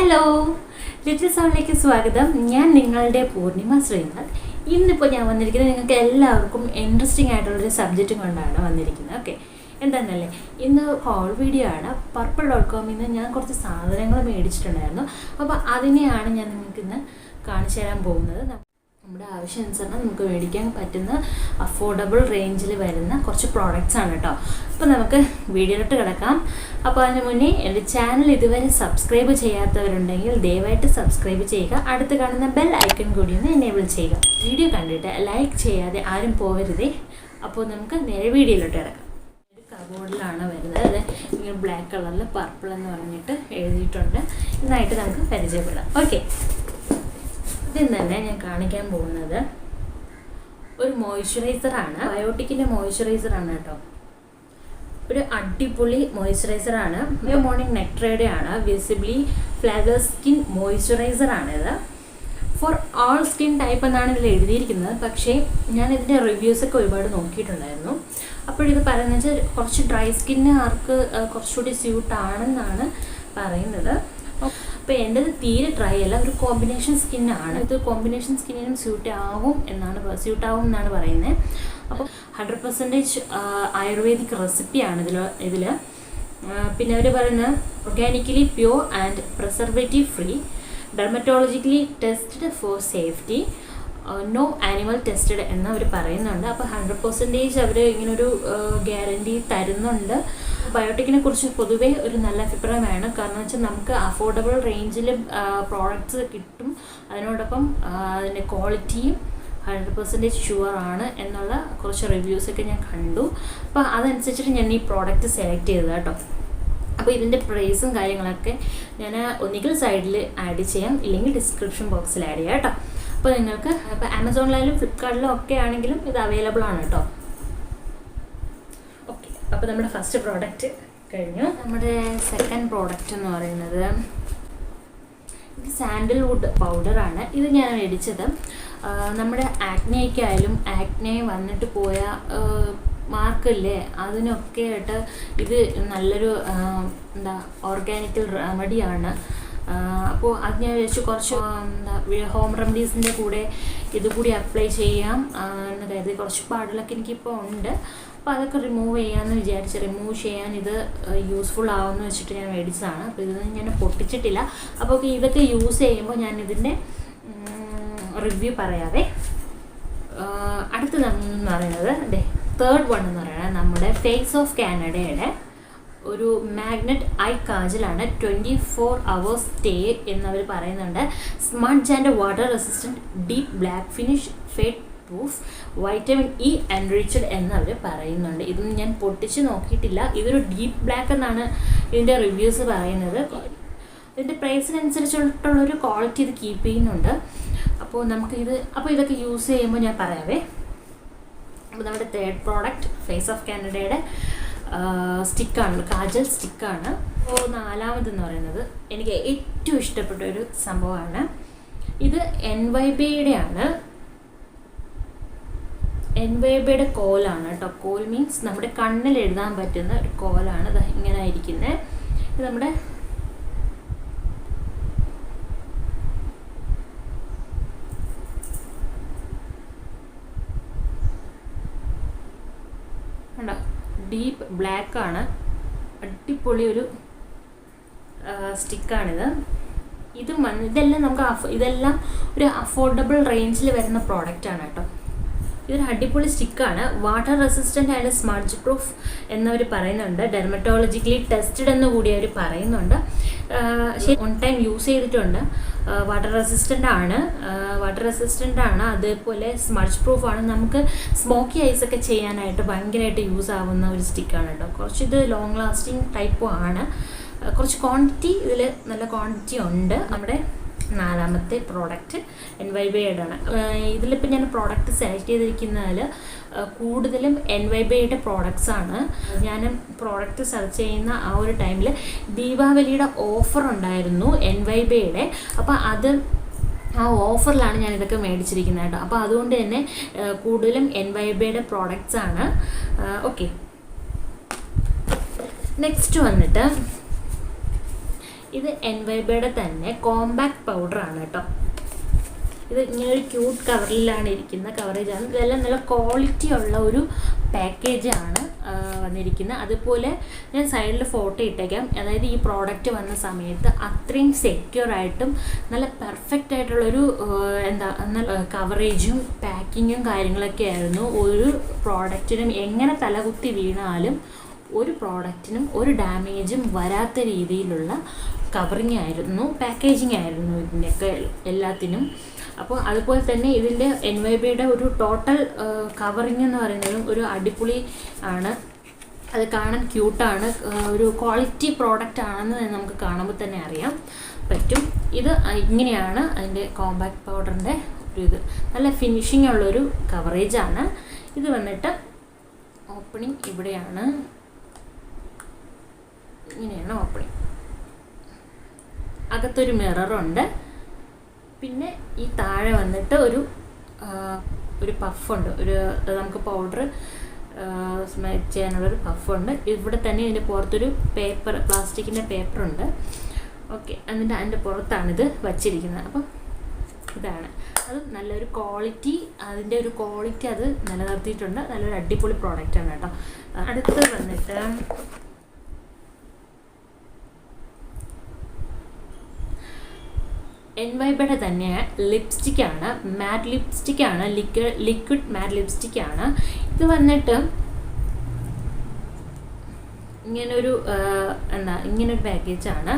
Hello, little സൗണ്ടിലേക്ക് സ്വാഗതം. ഞാൻ നിങ്ങളുടെ പൂർണിമ ശ്രീനാഥ്. ഇന്നിപ്പോൾ ഞാൻ വന്നിരിക്കുന്നത് നിങ്ങൾക്ക് എല്ലാവർക്കും ഇൻട്രസ്റ്റിംഗ് ആയിട്ടുള്ളൊരു സബ്ജക്റ്റ് കൊണ്ടാണ് വന്നിരിക്കുന്നത്. ഓക്കെ, എന്താണെന്നല്ലേ, ഇന്ന് ഹോൾ വീഡിയോ ആണ്. purplle.com നിന്ന് ഞാൻ കുറച്ച് സാധനങ്ങൾ മേടിച്ചിട്ടുണ്ടായിരുന്നു. അപ്പോൾ അതിനെയാണ് ഞാൻ നിങ്ങൾക്ക് ഇന്ന് കാണിച്ചു തരാൻ പോകുന്നത്. നമ്മുടെ ആവശ്യാനുസരണം നമുക്ക് മേടിക്കാൻ പറ്റുന്ന അഫോർഡബിൾ റേഞ്ചിൽ വരുന്ന കുറച്ച് പ്രോഡക്റ്റ്സ് ആണ് കേട്ടോ. അപ്പോൾ നമുക്ക് വീഡിയോയിലോട്ട് കിടക്കാം. അപ്പോൾ അതിന് മുന്നേ എൻ്റെ ചാനൽ ഇതുവരെ സബ്സ്ക്രൈബ് ചെയ്യാത്തവരുണ്ടെങ്കിൽ ദയവായിട്ട് സബ്സ്ക്രൈബ് ചെയ്യുക. അടുത്ത് കാണുന്ന ബെൽ ഐക്കൺ കൂടി ഒന്ന് എനേബിൾ ചെയ്യുക. വീഡിയോ കണ്ടിട്ട് ലൈക്ക് ചെയ്യാതെ ആരും പോകരുതേ. അപ്പോൾ നമുക്ക് നേരെ വീഡിയോയിലോട്ട് കിടക്കാം. ഒരു കബോർഡിലാണ് വരുന്നത്. അത് ഇങ്ങനെ ബ്ലാക്ക് കളറിൽ പർപ്പിൾ എന്ന് പറഞ്ഞിട്ട് എഴുതിയിട്ടുണ്ട്. ഇതായിട്ട് നമുക്ക് പരിചയപ്പെടാം. ഓക്കെ, ഇന്ന് തന്നെ ഞാൻ കാണിക്കാൻ പോകുന്നത് ഒരു മോയ്സ്ചറൈസറാണ്. ബയോട്ടിക്കിൻ്റെ മോയ്സ്ചറൈസറാണ് കേട്ടോ. ഒരു അടിപൊളി മോയ്സ്ചറൈസറാണ്. മോർണിംഗ് നെക്ടറുടെ ആണ്. വിസിബ്ലി ഫ്ലേവർലെസ് സ്കിൻ മോയ്സ്ചറൈസറാണിത്. ഫോർ ഓൾ സ്കിൻ ടൈപ്പ് എന്നാണ് ഇതിൽ എഴുതിയിരിക്കുന്നത്. പക്ഷേ ഞാൻ ഇതിൻ്റെ റിവ്യൂസൊക്കെ ഒരുപാട് നോക്കിയിട്ടുണ്ടായിരുന്നു. അപ്പോഴിത് പറയുന്നത് വെച്ചാൽ കുറച്ച് ഡ്രൈ സ്കിന്നുകാർക്ക് കുറച്ചുകൂടി സ്യൂട്ടാണെന്നാണ് പറയുന്നത്. അപ്പോൾ എൻ്റെത് തീരെ ഡ്രൈ അല്ല, ഒരു കോമ്പിനേഷൻ സ്കിന്നാണ്. ഇത് കോമ്പിനേഷൻ സ്കിന്നിനും സ്യൂട്ടാവും എന്നാണ് പറയുന്നത്. അപ്പോൾ 100% ആയുർവേദിക് റെസിപ്പിയാണ് ഇതിൽ. പിന്നെ അവർ പറയുന്നത് organically pure and preservative free, dermatologically tested for safety, no animal tested എന്ന് അവർ പറയുന്നുണ്ട്. അപ്പോൾ 100% അവർ ഇങ്ങനൊരു ഗ്യാരണ്ടി തരുന്നുണ്ട്. ബയോട്ടിക്കിനെ കുറിച്ച് പൊതുവേ ഒരു നല്ല അഭിപ്രായമാണ്. കാരണം വെച്ചാൽ നമുക്ക് അഫോർഡബിൾ റേഞ്ചിൽ പ്രോഡക്റ്റ്സ് കിട്ടും. അതിനോടൊപ്പം അതിൻ്റെ ക്വാളിറ്റിയും 100% ഷുവർ ആണ് എന്നുള്ള കുറച്ച് റിവ്യൂസൊക്കെ ഞാൻ കണ്ടു. അപ്പോൾ അതനുസരിച്ചിട്ട് ഞാൻ ഈ പ്രോഡക്റ്റ് സെലക്ട് ചെയ്തത് കേട്ടോ. അപ്പോൾ ഇതിൻ്റെ പ്രൈസും കാര്യങ്ങളൊക്കെ ഞാൻ ഒന്നുകിൽ സൈഡിൽ ആഡ് ചെയ്യാം, ഇല്ലെങ്കിൽ ഡിസ്ക്രിപ്ഷൻ ബോക്സിൽ ആഡ് ചെയ്യാം കേട്ടോ. അപ്പോൾ നിങ്ങൾക്ക് ഇപ്പോൾ ആമസോണിലായാലും ഫ്ലിപ്കാർട്ടിലും ഒക്കെ ആണെങ്കിലും ഇത് അവൈലബിൾ ആണ് കേട്ടോ. ഓക്കെ, അപ്പോൾ നമ്മുടെ ഫസ്റ്റ് പ്രോഡക്റ്റ് കഴിഞ്ഞു. നമ്മുടെ സെക്കൻഡ് പ്രോഡക്റ്റ് എന്ന് പറയുന്നത് ഇത് സാൻഡൽവുഡ് പൗഡറാണ്. ഇത് ഞാൻ മേടിച്ചത് നമ്മുടെ ആക്നെയ്ക്കായാലും ആക്നെ വന്നിട്ട് പോയ മാർക്കില്ലേ അതിനൊക്കെ ആയിട്ട് ഇത് നല്ലൊരു ഓർഗാനിക്കൽ റെമഡിയാണ്. അപ്പോൾ അത് ഞാൻ വിചാരിച്ചു കുറച്ച് ഹോം റെമഡീസിൻ്റെ കൂടെ ഇതുകൂടി അപ്ലൈ ചെയ്യാം എന്ന് കരുതി. കുറച്ച് പാടുകളൊക്കെ എനിക്കിപ്പോൾ ഉണ്ട്. അപ്പോൾ അതൊക്കെ റിമൂവ് ചെയ്യാൻ ഇത് യൂസ്ഫുൾ ആവുമെന്ന് വെച്ചിട്ട് ഞാൻ മേടിച്ചതാണ്. അപ്പോൾ ഇതൊന്നും ഞാൻ പൊട്ടിച്ചിട്ടില്ല. അപ്പോൾ ഇതൊക്കെ യൂസ് ചെയ്യുമ്പോൾ ഞാൻ ഇതിൻ്റെ റിവ്യൂ പറയാവേ. അടുത്തതെന്ന് പറയുന്നത് തേർഡ് വൺ എന്ന് പറയുന്നത് നമ്മുടെ ഫേസ് ഓഫ് കാനഡയുടെ ഒരു മാഗ്നറ്റ് ഐ കാജലാണ്. 24 hours സ്റ്റേ എന്നവർ പറയുന്നുണ്ട്. Smudge and water resistant, deep black finish, fade proof, vitamin E enriched എന്നവർ പറയുന്നുണ്ട്. ഇതൊന്നും ഞാൻ പൊട്ടിച്ച് നോക്കിയിട്ടില്ല. ഇതൊരു ഡീപ്പ് ബ്ലാക്ക് എന്നാണ് ഇതിൻ്റെ റിവ്യൂസ് പറയുന്നത്. ഇതിൻ്റെ പ്രൈസിനനുസരിച്ചിട്ടുള്ളൊരു ക്വാളിറ്റി ഇത് കീപ്പ് ചെയ്യുന്നുണ്ട്. അപ്പോൾ ഇതൊക്കെ യൂസ് ചെയ്യുമ്പോൾ ഞാൻ പറയാവേ. അപ്പോൾ നമ്മുടെ തേർഡ് പ്രോഡക്റ്റ് ഫേസ് ഓഫ് കാനഡയുടെ സ്റ്റിക്കാണ്, കാജൽ സ്റ്റിക്കാണ്. അപ്പോൾ നാലാമതെന്ന് പറയുന്നത് എനിക്ക് ഏറ്റവും ഇഷ്ടപ്പെട്ട ഒരു സംഭവമാണ്. ഇത് NY-baeയുടെ ആണ്. NY-baeയുടെ കോലാണ് കേട്ടോ. കോൽ മീൻസ് നമ്മുടെ കണ്ണിൽ എഴുതാൻ പറ്റുന്ന ഒരു കോലാണ്. ഇത് ഇങ്ങനെ ആയിരിക്കുന്നത്. ഇത് നമ്മുടെ ഡീപ്പ് ബ്ലാക്ക് ആണ്. അടിപൊളി ഒരു സ്റ്റിക്കാണിത്. ഇതെല്ലാം ഒരു അഫോർഡബിൾ റേഞ്ചിൽ വരുന്ന പ്രോഡക്റ്റാണ് കേട്ടോ. ഇതൊരു അടിപൊളി സ്റ്റിക്കാണ്. Water resistant and smudge proof എന്നവർ പറയുന്നുണ്ട്. ഡെർമറ്റോളജിക്കലി ടെസ്റ്റഡ് എന്ന് കൂടി അവർ പറയുന്നുണ്ട്. ഓൺ ടൈം യൂസ് ചെയ്തിട്ടുണ്ട്. വാട്ടർ റെസിസ്റ്റൻ്റ് ആണ്. അതേപോലെ സ്മഡ്ജ് പ്രൂഫാണ്. നമുക്ക് സ്മോക്കി ഐസൊക്കെ ചെയ്യാനായിട്ട് ഭയങ്കരമായിട്ട് യൂസ് ആവുന്ന ഒരു സ്റ്റിക്കാണ് കേട്ടോ. കുറച്ചിത് ലോങ് ലാസ്റ്റിംഗ് ടൈപ്പും ആണ്. കുറച്ച് ക്വാണ്ടിറ്റി ഇതിൽ നല്ല ക്വാണ്ടിറ്റി ഉണ്ട്. നമ്മുടെ നാലാമത്തെ പ്രോഡക്റ്റ് NY-baeയുടെ ആണ്. ഇതിലിപ്പോൾ ഞാൻ പ്രോഡക്റ്റ് സെലക്ട് ചെയ്തിരിക്കുന്നതിൽ കൂടുതലും NY-baeയുടെ പ്രോഡക്റ്റ്സ് ആണ്. ഞാൻ പ്രോഡക്റ്റ് സെർച്ച് ചെയ്യുന്ന ആ ഒരു ടൈമിൽ ദീപാവലിയുടെ ഓഫർ ഉണ്ടായിരുന്നു NY-baeയുടെ. അപ്പോൾ ആ ഓഫറിലാണ് ഞാനിതൊക്കെ മേടിച്ചിരിക്കുന്നത് കേട്ടോ. അപ്പോൾ അതുകൊണ്ട് തന്നെ കൂടുതലും NY-baeയുടെ പ്രോഡക്റ്റ്സ് ആണ്. ഓക്കെ, നെക്സ്റ്റ് വന്നിട്ട് ഇത് NY-baeയുടെ തന്നെ കോമ്പാക്ട് പൗഡറാണ് കേട്ടോ. ഇത് ഇങ്ങനൊരു ക്യൂട്ട് കവറിലാണ് ഇരിക്കുന്ന കവറേജാണ്. ഇതെല്ലാം നല്ല ക്വാളിറ്റി ഉള്ള ഒരു പാക്കേജാണ് വന്നിരിക്കുന്നത്. അതുപോലെ ഞാൻ സൈഡിൽ ഫോട്ടോ ഇട്ടേക്കാം. അതായത് ഈ പ്രോഡക്റ്റ് വന്ന സമയത്ത് അത്രയും സെക്യൂറായിട്ടും നല്ല പെർഫെക്റ്റ് ആയിട്ടുള്ളൊരു നല്ല കവറേജും പാക്കിങ്ങും കാര്യങ്ങളൊക്കെ ആയിരുന്നു. ഒരു പ്രോഡക്റ്റിനും എങ്ങനെ തലകുത്തി വീണാലും ഒരു പ്രോഡക്റ്റിനും ഒരു ഡാമേജും വരാത്ത രീതിയിലുള്ള കവറിങ് ആയിരുന്നു, പാക്കേജിങ് ആയിരുന്നു ഇതിൻ്റെയൊക്കെ എല്ലാത്തിനും. അപ്പോൾ അതുപോലെ തന്നെ ഇതിൻ്റെ NY-baeയുടെ ഒരു ടോട്ടൽ കവറിങ് എന്ന് പറയുന്നതും ഒരു അടിപൊളി ആണ്. അത് കാണാൻ ക്യൂട്ടാണ്, ഒരു ക്വാളിറ്റി പ്രോഡക്റ്റ് ആണെന്ന് നമുക്ക് കാണുമ്പോൾ തന്നെ അറിയാൻ പറ്റും. ഇത് ഇങ്ങനെയാണ് അതിൻ്റെ കോമ്പാക്ട് പൗഡറിൻ്റെ ഒരു ഇത്. നല്ല ഫിനിഷിംഗ് ഉള്ളൊരു കവറേജാണ്. ഇത് വന്നിട്ട് ഓപ്പണിങ് ഇവിടെയാണ്, ഇങ്ങനെയാണ് ഓപ്പണിങ്. അകത്തൊരു മിററുണ്ട്. പിന്നെ ഈ താഴെ വന്നിട്ട് ഒരു പഫുണ്ട്, നമുക്ക് പൗഡർ സ്മെച്ച് ചെയ്യാനുള്ളൊരു പഫുണ്ട്. ഇവിടെ തന്നെ ഇതിൻ്റെ പുറത്തൊരു പേപ്പർ, പ്ലാസ്റ്റിക്കിൻ്റെ പേപ്പറുണ്ട്. ഓക്കെ, എന്നിട്ട് അതിൻ്റെ പുറത്താണിത് വച്ചിരിക്കുന്നത്. അപ്പം ഇതാണ് അത്. നല്ലൊരു ക്വാളിറ്റി, അതിൻ്റെ ഒരു ക്വാളിറ്റി അത് നിലനിർത്തിയിട്ടുണ്ട്. നല്ലൊരു അടിപൊളി പ്രോഡക്റ്റാണ് കേട്ടോ. അടുത്ത് വന്നിട്ട് NY-baeയുടെ തന്നെ ലിപ്സ്റ്റിക്കാണ്, മാറ്റ് ലിപ്സ്റ്റിക്കാണ്, ലിക്വിഡ് മാറ്റ് ലിപ്സ്റ്റിക്കാണ്. ഇത് വന്നിട്ട് ഇങ്ങനൊരു ഇങ്ങനൊരു പാക്കേജാണ്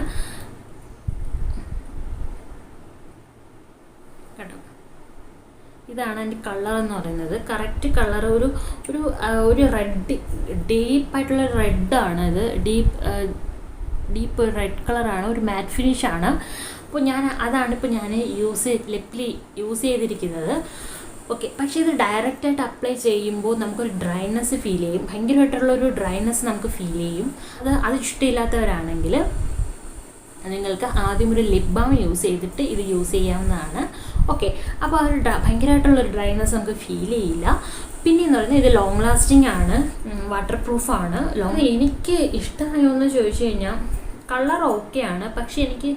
കേട്ടോ. ഇതാണ് അതിൻ്റെ കളർ എന്ന് പറയുന്നത്. കറക്റ്റ് കളർ ഒരു റെഡ്, ഡീപ്പായിട്ടുള്ള റെഡാണ് ഇത്. ഡീപ്പ് റെഡ് കളറാണ്, ഒരു മാറ്റ് ഫിനിഷാണ്. അപ്പോൾ അതാണിപ്പോൾ ഞാൻ ലിപ്പിൽ യൂസ് ചെയ്തിരിക്കുന്നത്. ഓക്കെ, പക്ഷേ ഇത് ഡയറക്റ്റായിട്ട് അപ്ലൈ ചെയ്യുമ്പോൾ നമുക്കൊരു ഡ്രൈനെസ് ഫീൽ ചെയ്യും, ഭയങ്കരമായിട്ടുള്ളൊരു ഡ്രൈനെസ് നമുക്ക് ഫീൽ ചെയ്യും. അത് ഇഷ്ടമില്ലാത്തവരാണെങ്കിൽ നിങ്ങൾക്ക് ആദ്യം ഒരു ലിപ് ബാം യൂസ് ചെയ്തിട്ട് ഇത് യൂസ് ചെയ്യാവുന്നതാണ്. ഓക്കെ, അപ്പോൾ ആ ഒരു ഭയങ്കരമായിട്ടുള്ളൊരു ഡ്രൈനെസ് നമുക്ക് ഫീൽ ചെയ്യില്ല. പിന്നെയെന്ന് പറഞ്ഞാൽ ഇത് ലോങ് ലാസ്റ്റിംഗ് ആണ്, വാട്ടർ പ്രൂഫാണ്. എനിക്ക് ഇഷ്ടമായോ എന്ന് ചോദിച്ചു കഴിഞ്ഞാൽ കളർ ഓക്കെയാണ്. പക്ഷേ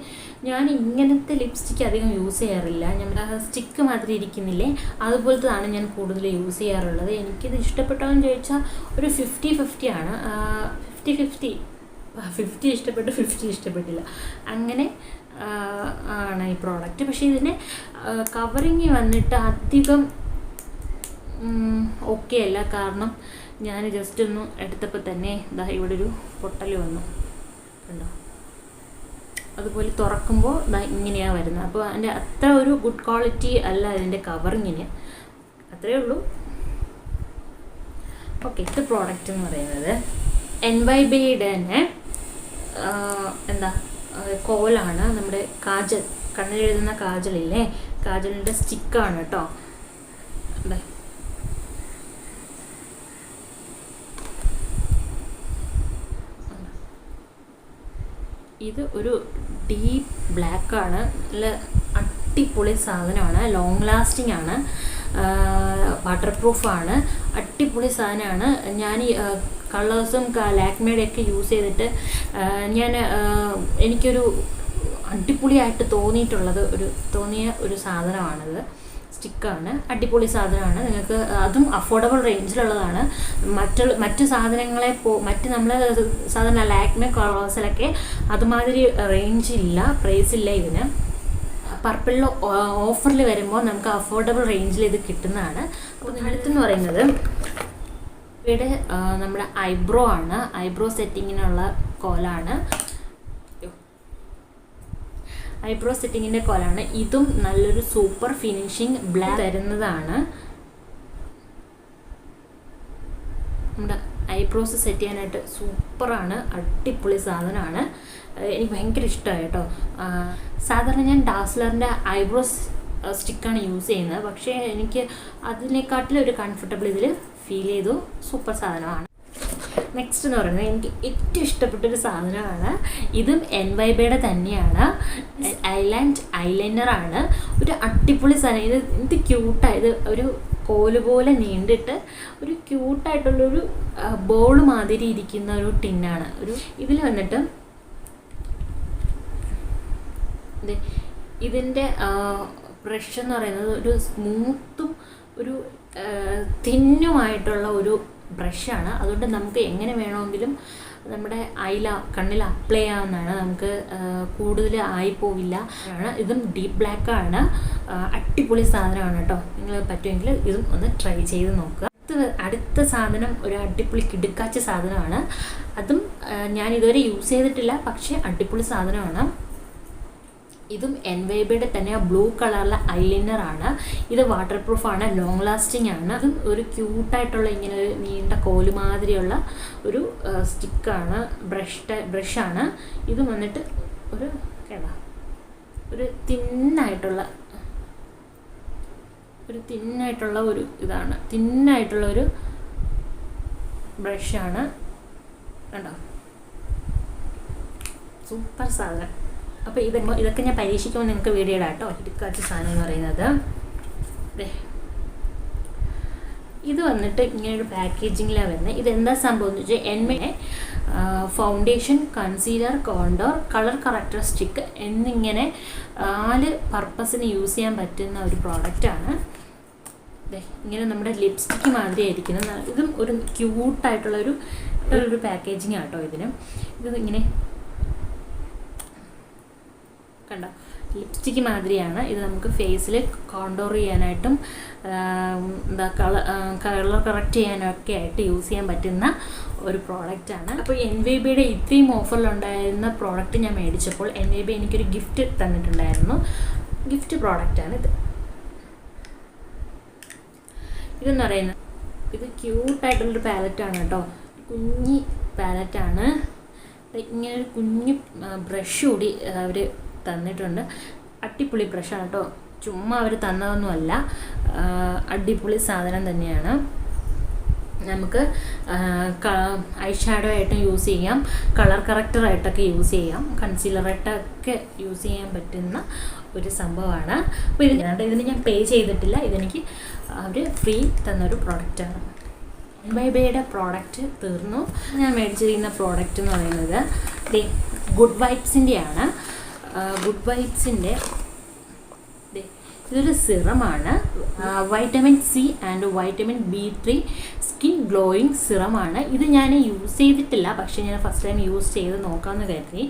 ഞാൻ ഇങ്ങനത്തെ ലിപ്സ്റ്റിക്ക് അധികം യൂസ് ചെയ്യാറില്ല. നമ്മുടെ സ്റ്റിക്ക് മാതിരി ഇരിക്കുന്നില്ലേ, അതുപോലത്തതാണ് ഞാൻ കൂടുതൽ യൂസ് ചെയ്യാറുള്ളത്. എനിക്കിത് ഇഷ്ടപ്പെട്ടോ എന്ന് ചോദിച്ചാൽ ഒരു 50-50 ആണ്. 50 ഇഷ്ടപ്പെട്ടു, 50 ഇഷ്ടപ്പെട്ടില്ല, അങ്ങനെ ആണ് ഈ പ്രോഡക്റ്റ്. പക്ഷേ ഇതിന് കവറിങ് വന്നിട്ട് അധികം ഓക്കെ അല്ല. കാരണം ഞാൻ ജസ്റ്റ് ഒന്ന് എടുത്തപ്പോൾ തന്നെ ഇവിടെ ഒരു പൊട്ടൽ വന്നു കണ്ടോ. അതുപോലെ തുറക്കുമ്പോൾ ഇങ്ങനെയാണ് വരുന്നത്. അപ്പോൾ അതിൻ്റെ അത്ര ഒരു ഗുഡ് ക്വാളിറ്റി അല്ല ഇതിൻ്റെ കവറിങ്ങിന്, അത്രയേ ഉള്ളൂ. ഓക്കെ, ഇത് പ്രോഡക്റ്റ് എന്ന് പറയുന്നത് NY-baeയുടെ തന്നെ കോലാണ്. നമ്മുടെ കാജൽ, കണ്ണിലെഴുതുന്ന കാജലില്ലേ, കാജലിൻ്റെ സ്റ്റിക്കാണ് കേട്ടോ. ഇത് ഒരു ഡീപ്പ് ബ്ലാക്കാണ്, നല്ല അടിപൊളി സാധനമാണ്. ലോങ് ലാസ്റ്റിംഗ് ആണ്, വാട്ടർ പ്രൂഫാണ്, അടിപൊളി സാധനമാണ്. ഞാൻ ഈ കളേഴ്സും ലാക്മേയുടെ ഒക്കെ യൂസ് ചെയ്തിട്ട് എനിക്കൊരു അടിപൊളിയായിട്ട് തോന്നിയ ഒരു സാധനമാണിത്. സ്റ്റിക്കാണ്, അടിപൊളി സാധനമാണ്. നിങ്ങൾക്ക് അതും അഫോർഡബിൾ റേഞ്ചിലുള്ളതാണ്. മറ്റ് സാധനങ്ങളെ നമ്മൾ സാധാരണ ലാക്മേ കളേഴ്സിലൊക്കെ അതുമാതിരി പ്രൈസ് ഇല്ല ഇതിന്. പർപ്പിളിൽ ഓഫറിൽ വരുമ്പോൾ നമുക്ക് അഫോർഡബിൾ റേഞ്ചിൽ ഇത് കിട്ടുന്നതാണ്. അപ്പോൾ അടുത്തെന്ന് പറയുന്നത് ഇവിടെ നമ്മുടെ ഐബ്രോ ആണ്, ഐബ്രോ സെറ്റിങ്ങിനുള്ള കോലാണ്. ഐബ്രോ സെറ്റിങ്ങിൻ്റെ കോലാണ്. ഇതും നല്ലൊരു സൂപ്പർ ഫിനിഷിങ് ബ്ലാക്ക് തരുന്നതാണ്. നമ്മുടെ ഐബ്രോസ് സെറ്റ് ചെയ്യാനായിട്ട് സൂപ്പറാണ്, അടിപൊളി സാധനമാണ്. എനിക്ക് ഭയങ്കര ഇഷ്ടമായി കേട്ടോ. സാധാരണ ഞാൻ ഡാസ്ലറിൻ്റെ ഐബ്രോസ് സ്റ്റിക്കാണ് യൂസ് ചെയ്യുന്നത്. പക്ഷേ എനിക്ക് അതിനെക്കാട്ടിലൊരു കംഫർട്ടബിൾ ഇതിൽ ഫീൽ ചെയ്തു. സൂപ്പർ സാധനമാണ്. നെക്സ്റ്റ് എന്ന് പറയുന്നത് എനിക്ക് ഏറ്റവും ഇഷ്ടപ്പെട്ടൊരു സാധനമാണ്. ഇതും NY-baeയുടെ തന്നെയാണ്. ഐലാൻഡ് ഐലൈനറാണ്. ഒരു അടിപൊളി സാധനം. ഇത് ക്യൂട്ടായത് ഒരു കോല് പോലെ നീണ്ടിട്ട് ഒരു ക്യൂട്ടായിട്ടുള്ളൊരു ബോൾ മാതിരി ഇരിക്കുന്ന ഒരു ടിന്നാണ്. ഇതിൽ വന്നിട്ട് ഇതിൻ്റെ ബ്രഷ് എന്ന് പറയുന്നത് ഒരു സ്മൂത്തും ഒരു തിന്നുമായിട്ടുള്ള ഒരു ബ്രഷാണ്. അതുകൊണ്ട് നമുക്ക് എങ്ങനെ വേണമെങ്കിലും നമ്മുടെ കണ്ണിൽ അപ്ലൈ ചെയ്യാവുന്നതാണ്. നമുക്ക് കൂടുതൽ ആയിപ്പോവില്ല. ഇതും ഡീപ്പ് ബ്ലാക്കാണ്. അടിപൊളി സാധനമാണ് കേട്ടോ. നിങ്ങൾ പറ്റുമെങ്കിൽ ഇതും ഒന്ന് ട്രൈ ചെയ്ത് നോക്കുക. അടുത്ത സാധനം ഒരു അടിപൊളി കിടുക്കാച്ച സാധനമാണ്. അതും ഞാൻ ഇതുവരെ യൂസ് ചെയ്തിട്ടില്ല, പക്ഷേ അടിപൊളി സാധനമാണ്. ഇതും NY-baeയുടെ തന്നെ ബ്ലൂ കളറിലെ ഐലൈനറാണ്. ഇത് വാട്ടർ പ്രൂഫാണ്, ലോങ് ലാസ്റ്റിംഗ് ആണ്. ഇതും ഒരു ക്യൂട്ടായിട്ടുള്ള ഇങ്ങനെ ഒരു നീണ്ട കോല് മാതിരിയുള്ള ഒരു സ്റ്റിക്കാണ്, ബ്രഷാണ്. ഇത് വന്നിട്ട് ഒരു തിന്നായിട്ടുള്ള ഒരു ഇതാണ്, തിന്നായിട്ടുള്ള ഒരു ബ്രഷാണ്. കണ്ടോ, സൂപ്പർ സാധനം. അപ്പോൾ ഇതൊക്കെ ഞാൻ പരീക്ഷിക്കുമ്പോൾ നിങ്ങൾക്ക് വീഡിയോ ഇടാം കേട്ടോ. കിടുക്കാച്ച സാധനം എന്ന് പറയുന്നത് ഇത് വന്നിട്ട് ഇങ്ങനൊരു പാക്കേജിങ്ങിലാണ് വരുന്നത്. ഇതെന്താ സംഭവം എന്ന് വെച്ചാൽ NY-bae foundation, concealer, contour, colour corrector stick എന്നിങ്ങനെ 4 പർപ്പസിന് യൂസ് ചെയ്യാൻ പറ്റുന്ന ഒരു പ്രോഡക്റ്റാണ്. ഇങ്ങനെ നമ്മുടെ ലിപ്സ്റ്റിക്ക് മാതിരി ആയിരിക്കുന്നത്. ഇതും ഒരു ക്യൂട്ടായിട്ടുള്ളൊരു പാക്കേജിങ് ആട്ടോ ഇതിന്. ഇത് ഇങ്ങനെ കണ്ടോ, ലിപ്സ്റ്റിക്ക് മാതിരിയാണ്. ഇത് നമുക്ക് ഫേസിൽ കോണ്ടോർ ചെയ്യാനായിട്ടും കളർ കറക്റ്റ് ചെയ്യാനൊക്കെ ആയിട്ട് യൂസ് ചെയ്യാൻ പറ്റുന്ന ഒരു പ്രോഡക്റ്റാണ്. അപ്പോൾ NY-baeയുടെ ഇത്രയും ഓഫറിലുണ്ടായിരുന്ന പ്രോഡക്റ്റ് ഞാൻ മേടിച്ചപ്പോൾ NY-bae എനിക്കൊരു ഗിഫ്റ്റ് തന്നിട്ടുണ്ടായിരുന്നു. ഗിഫ്റ്റ് പ്രോഡക്റ്റാണ് ഇത്. ഇതെന്ന് പറയുന്നത് ഇത് ക്യൂട്ടായിട്ടുള്ളൊരു പാലറ്റാണ് കേട്ടോ. കുഞ്ഞി പാലറ്റാണ്. ഇങ്ങനെ ഒരു കുഞ്ഞു ബ്രഷ് കൂടി അവർ തന്നിട്ടുണ്ട്. അടിപൊളി ബ്രഷാണ് കേട്ടോ, ചുമ്മാ അവർ തന്നതൊന്നുമല്ല. അടിപൊളി സാധനം തന്നെയാണ്. നമുക്ക് ഐ ഷാഡോ ആയിട്ടും യൂസ് ചെയ്യാം, കളർ കറക്റ്ററായിട്ടൊക്കെ യൂസ് ചെയ്യാം, കൺസീലറായിട്ടൊക്കെ യൂസ് ചെയ്യാൻ പറ്റുന്ന ഒരു സംഭവമാണ്. അപ്പോൾ ഇതിന് ഞാൻ പേ ചെയ്തിട്ടില്ല. ഇതെനിക്ക് അവർ ഫ്രീ തന്നൊരു പ്രോഡക്റ്റാണ്. NY-baeയുടെ പ്രോഡക്റ്റ് തീർന്നു. ഞാൻ മേടിച്ചിരിക്കുന്ന പ്രോഡക്റ്റ് എന്ന് പറയുന്നത് ഗുഡ് വൈബ്സിൻ്റെയാണ്. ഗുഡ് വൈബ്സിൻ്റെ ഇതൊരു സിറമാണ്. Vitamin C and vitamin B3 skin glowing സിറമാണ്. ഇത് ഞാൻ യൂസ് ചെയ്തിട്ടില്ല, പക്ഷേ ഞാൻ ഫസ്റ്റ് ടൈം യൂസ് ചെയ്ത് നോക്കാമെന്ന് കരുതി.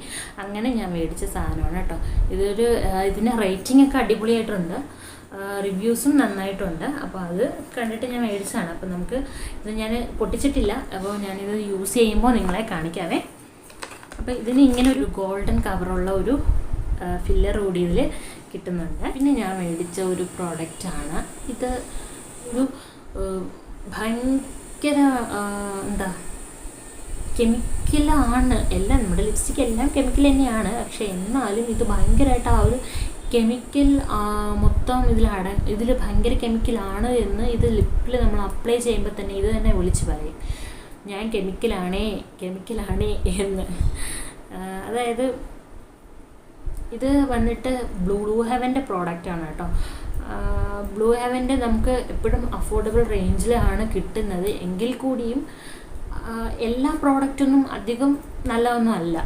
അങ്ങനെ ഞാൻ മേടിച്ച സാധനമാണ് കേട്ടോ. ഇതിന് റേറ്റിംഗ് ഒക്കെ അടിപൊളിയായിട്ടുണ്ട്, റിവ്യൂസും നന്നായിട്ടുണ്ട്. അപ്പോൾ അത് കണ്ടിട്ട് ഞാൻ മേടിച്ചതാണ്. അപ്പോൾ നമുക്ക് ഇത് ഞാൻ പൊട്ടിച്ചിട്ടില്ല, അപ്പോൾ ഞാനിത് യൂസ് ചെയ്യുമ്പോൾ നിങ്ങളെ കാണിക്കാവേ. അപ്പോൾ ഇതിന് ഇങ്ങനെ ഒരു ഗോൾഡൻ കവറുള്ള ഒരു ഫില്ലർ കൂടി ഇതിൽ കിട്ടുന്നുണ്ട്. പിന്നെ ഞാൻ മേടിച്ച ഒരു പ്രോഡക്റ്റാണ് ഇത്. ഒരു ഭയങ്കര കെമിക്കലാണ്. എല്ലാം നമ്മുടെ ലിപ്സ്റ്റിക് എല്ലാം കെമിക്കൽ തന്നെയാണ്. പക്ഷേ എന്നാലും ഇത് ഭയങ്കരമായിട്ട് ആ ഒരു കെമിക്കൽ മൊത്തം ഇതിൽ ഭയങ്കര കെമിക്കലാണ് എന്ന് ഇത് ലിപ്പിൽ നമ്മൾ അപ്ലൈ ചെയ്യുമ്പോൾ തന്നെ ഇത് തന്നെ വിളിച്ച് പറയും, ഞാൻ കെമിക്കലാണേ എന്ന്. അതായത് ഇത് വന്നിട്ട് ബ്ലൂ ഹെവൻ്റെ പ്രോഡക്റ്റാണ് കേട്ടോ. ബ്ലൂ ഹെവൻ്റെ നമുക്ക് എപ്പോഴും അഫോർഡബിൾ റേഞ്ചിലാണ് കിട്ടുന്നത്. എങ്കിൽ കൂടിയും എല്ലാ പ്രോഡക്റ്റൊന്നും അധികം നല്ലതൊന്നും അല്ല.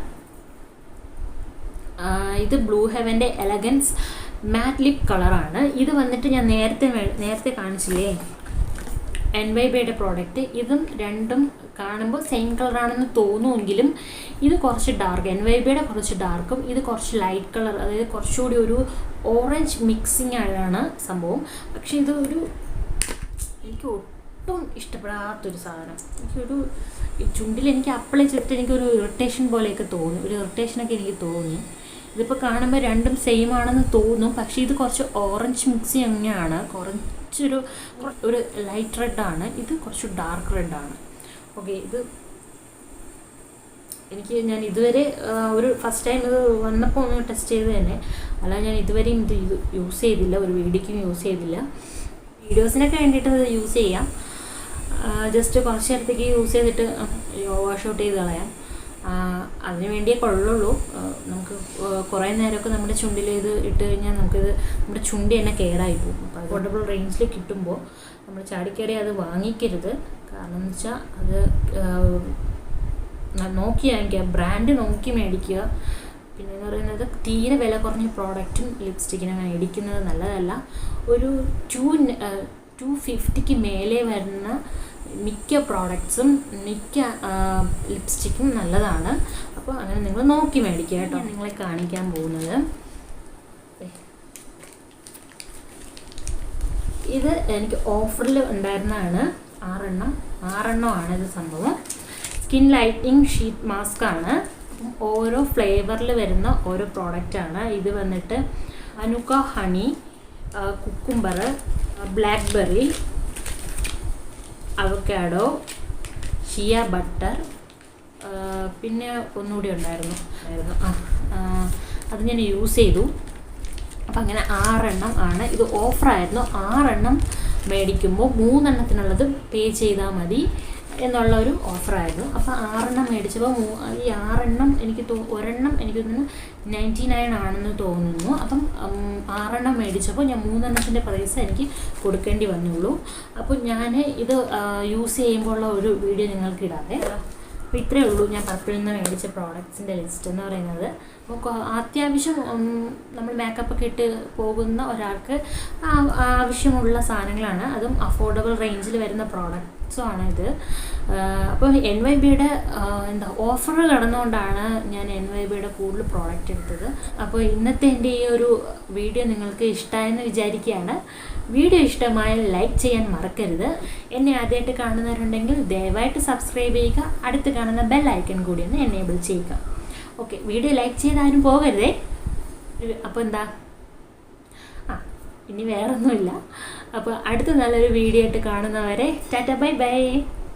ഇത് ബ്ലൂ ഹെവൻ്റെ എലഗൻസ് മാറ്റ് ലിപ് കളറാണ്. ഇത് വന്നിട്ട് ഞാൻ നേരത്തെ കാണിച്ചില്ലേ NY-baeയുടെ പ്രോഡക്റ്റ്. ഇതും രണ്ടും കാണുമ്പോൾ സെയിം കളറാണെന്ന് തോന്നുമെങ്കിലും ഇത് കുറച്ച് ഡാർക്ക്, NY-baeയുടെ കുറച്ച് ഡാർക്കും ഇത് കുറച്ച് ലൈറ്റ് കളർ, അതായത് കുറച്ചുകൂടി ഒരു ഓറഞ്ച് മിക്സിങ് ആണ് സംഭവം. പക്ഷേ ഇത് എനിക്ക് ഒട്ടും ഇഷ്ടപ്പെടാത്തൊരു സാധനം. ചുണ്ടിൽ എനിക്ക് അപ്ലൈ ചെയ്തിട്ട് എനിക്കൊരു ഇറിറ്റേഷൻ പോലെയൊക്കെ തോന്നി, ഒരു ഇറിറ്റേഷനൊക്കെ എനിക്ക് തോന്നി. ഇതിപ്പോൾ കാണുമ്പോൾ രണ്ടും സെയിം ആണെന്ന് തോന്നും, പക്ഷേ ഇത് കുറച്ച് ഓറഞ്ച് മിക്സിങ് അങ്ങനെയാണ്. ഒരു ലൈറ്റ് റെഡാണ്, ഇത് കുറച്ച് ഡാർക്ക് റെഡാണ്. ഓക്കെ, ഞാൻ ഇതുവരെ ഒരു ഫസ്റ്റ് ടൈം ഇത് വന്നപ്പോൾ ഒന്ന് ടെസ്റ്റ് ചെയ്ത് തന്നെ, അല്ലാതെ ഞാൻ ഇതുവരെയും ഇത് യൂസ് ചെയ്തില്ല, ഒരു വീഡിയോയ്ക്കും യൂസ് ചെയ്തില്ല. വീഡിയോസിനൊക്കെ വേണ്ടിയിട്ട് ഇത് യൂസ് ചെയ്യാം, ജസ്റ്റ് കുറച്ച് നേരത്തേക്ക് യൂസ് ചെയ്തിട്ട് വാഷ് ഔട്ട് ചെയ്ത് കളയാം. അതിന് വേണ്ടിയേ കൊള്ളുള്ളൂ. നമുക്ക് കുറേ നേരമൊക്കെ നമ്മുടെ ചുണ്ടിൽ ഇത് ഇട്ട് കഴിഞ്ഞാൽ നമ്മുടെ ചുണ്ടി തന്നെ കെയറായി പോകും. അപ്പോൾ അഫോർഡബിൾ റേഞ്ചിൽ കിട്ടുമ്പോൾ നമ്മൾ ചാടിക്കയറി അത് വാങ്ങിക്കരുത്. കാരണം എന്ന് വെച്ചാൽ അത് നോക്കി വാങ്ങിക്കുക, ബ്രാൻഡ് നോക്കി മേടിക്കുക. പിന്നെയെന്ന് പറയുന്നത് തീരെ വില കുറഞ്ഞ പ്രോഡക്റ്റും ലിപ്സ്റ്റിക്കിനെ മേടിക്കുന്നത് നല്ലതല്ല. ഒരു 250 മേലെ വരുന്ന മിക്ക പ്രോഡക്ട്സും മിക്ക ലിപ്സ്റ്റിക്കും നല്ലതാണ്. അപ്പോൾ അങ്ങനെ നിങ്ങൾ നോക്കി മേടിക്കുക കേട്ടോ. നിങ്ങളെ കാണിക്കാൻ പോകുന്നത് ഇത് എനിക്ക് ഓഫറിൽ ഉണ്ടായിരുന്നതാണ്. 6 എണ്ണമാണ് ഇത് സംഭവം. സ്കിൻ ലൈറ്റനിങ് ഷീറ്റ് മാസ്ക് ആണ്. ഓരോ ഫ്ലേവറിൽ വരുന്ന ഓരോ പ്രോഡക്റ്റാണ്. ഇത് വന്നിട്ട് അനുക honey, cucumber, blackberry, avocado, shea butter, പിന്നെ ഒന്നുകൂടി ഉണ്ടായിരുന്നു. അത് ഞാൻ യൂസ് ചെയ്തു. അപ്പം അങ്ങനെ 6 എണ്ണം ആണ്. ഇത് ഓഫറായിരുന്നു. 6 എണ്ണം മേടിക്കുമ്പോൾ 3 എണ്ണത്തിനുള്ളത് പേ ചെയ്താൽ മതി എന്നുള്ളൊരു ഓഫറായിരുന്നു. അപ്പോൾ 6 എണ്ണം മേടിച്ചപ്പോൾ ഈ 6 എണ്ണം ഒരെണ്ണം എനിക്ക് തോന്നുന്നു 99 ആണെന്ന് തോന്നുന്നു. അപ്പം 6 എണ്ണം മേടിച്ചപ്പോൾ ഞാൻ 3 എണ്ണത്തിൻ്റെ പ്രൈസ് എനിക്ക് കൊടുക്കേണ്ടി വന്നുള്ളൂ. അപ്പോൾ ഞാൻ ഇത് യൂസ് ചെയ്യുമ്പോൾ ഉള്ള ഒരു വീഡിയോ നിങ്ങൾക്ക് ഇടാതെ. അപ്പോൾ ഇത്രയേ ഉള്ളൂ ഞാൻ പർപ്പിളിൽ നിന്ന് മേടിച്ച പ്രോഡക്ട്സിൻ്റെ ലിസ്റ്റ് എന്ന് പറയുന്നത്. അപ്പോൾ അത്യാവശ്യം നമ്മൾ മേക്കപ്പൊക്കെ ഇട്ട് പോകുന്ന ഒരാൾക്ക് ആവശ്യമുള്ള സാധനങ്ങളാണ്. അതും അഫോർഡബിൾ റേഞ്ചിൽ വരുന്ന പ്രോഡക്ട്സും ആണ് ഇത്. അപ്പോൾ NY-baeയുടെ ഓഫർ കടന്നുകൊണ്ടാണ് ഞാൻ NY-baeയുടെ കൂടുതൽ പ്രോഡക്റ്റ് എടുത്തത്. അപ്പോൾ ഇന്നത്തെ എൻ്റെ ഈ ഒരു വീഡിയോ നിങ്ങൾക്ക് ഇഷ്ടമായെന്ന് വിചാരിക്കുകയാണ്. വീഡിയോ ഇഷ്ടമായാൽ ലൈക്ക് ചെയ്യാൻ മറക്കരുത്. എന്നെ ആദ്യമായിട്ട് കാണുന്നവരുണ്ടെങ്കിൽ ദയവായിട്ട് സബ്സ്ക്രൈബ് ചെയ്യുക. അടുത്ത് കാണുന്ന ബെൽ ഐക്കൺ കൂടി ഒന്ന് എനേബിൾ ചെയ്യുക. ഓക്കെ, വീഡിയോ ലൈക്ക് ചെയ്താലും പോകരുതേ. അപ്പോൾ എന്താ ഇനി വേറൊന്നുമില്ല. അപ്പോൾ അടുത്ത നല്ലൊരു വീഡിയോ ആയിട്ട് കാണുന്നവരെ ടാറ്റ ബൈ ബൈ.